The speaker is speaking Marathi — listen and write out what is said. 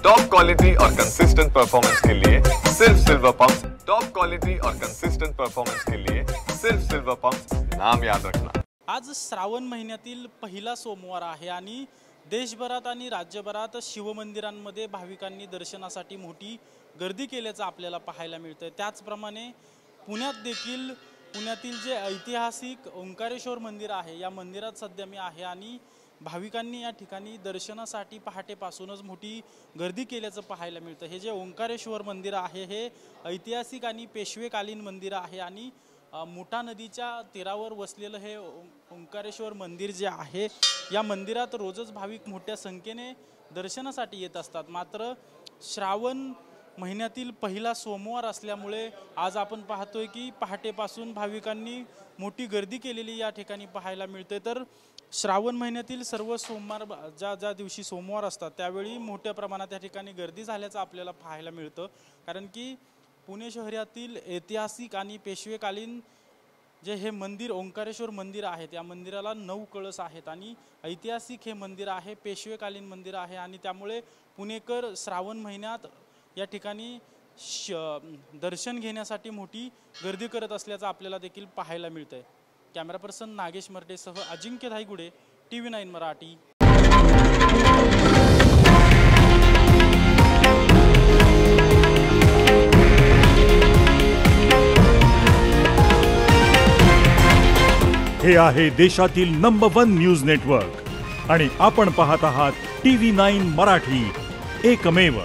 टॉप क्वालिटी और कंसिस्टेंट परफॉर्मेंस के लिए सिर्फ सिल्वर पंप्स। टॉप क्वालिटी और कंसिस्टेंट परफॉर्मेंस के लिए सिर्फ सिल्वर पंप्स, नाम याद रखना। आज श्रावण महिन्यातील पहिला सोमवार आहे आणि देशभरात आणि राज्यभरात शिवमंदिरांमध्ये भाविकांनी दर्शनासाठी मोठी गर्दी केल्याचं आपल्याला पाहायला मिळतं। त्याचप्रमाणे पुण्यात देखील पुण्यातील जे ऐतिहासिक ओंकारेश्वर मंदिर आहे या मंदिरात सध्या मी आहे आणि भाविकांनी या ठिकाणी दर्शनासाठी पहाटेपासूनच मोठी गर्दी केल्याचं पाहायला मिळतं। हे जे ओंकारेश्वर मंदिर आहे हे ऐतिहासिक आणि पेशवेकालीन मंदिर आहे आणि मुठा नदीच्या तीरावर वसलेलं हे ओंकारेश्वर मंदिर जे आहे या मंदिरात रोजच भाविक मोठ्या संख्येने दर्शनासाठी येत असतात। मात्र श्रावण महिन्यातील पहिला सोमवार असल्यामुळे आज आपण पाहतोय की पहाटेपासून भाविकांनी मोठी गर्दी केलेली या ठिकाणी पाहायला मिळते। तर श्रावण महिन्यातील सर्व सोमवार ज्या दिवशी सोमवार असतात त्यावेळी मोठ्या प्रमाणात या ठिकाणी गर्दी झाल्याचं आपल्याला पाहायला मिळतं। कारण की पुणे शहरातील ऐतिहासिक आणि पेशवेकालीन जे हे मंदिर ओंकारेश्वर मंदिर आहे त्या मंदिराला 9 कळस आहेत आणि ऐतिहासिक हे मंदिर आहे, पेशवेकालीन मंदिर आहे आणि त्यामुळे पुणेकर श्रावण महिन्यात या ठिकाणी दर्शन घेण्यासाठी मोठी गर्दी करत असल्याचं आपल्याला देखील पाहायला मिळतंय। कॅमेरा पर्सन नागेश मर्टेसह अजिंक्य धायगुडे, TV9 मराठी। हे आहे देशातील नंबर 1 न्यूज नेटवर्क आणि आपण पाहत आहात TV9 मराठी, एकमेव।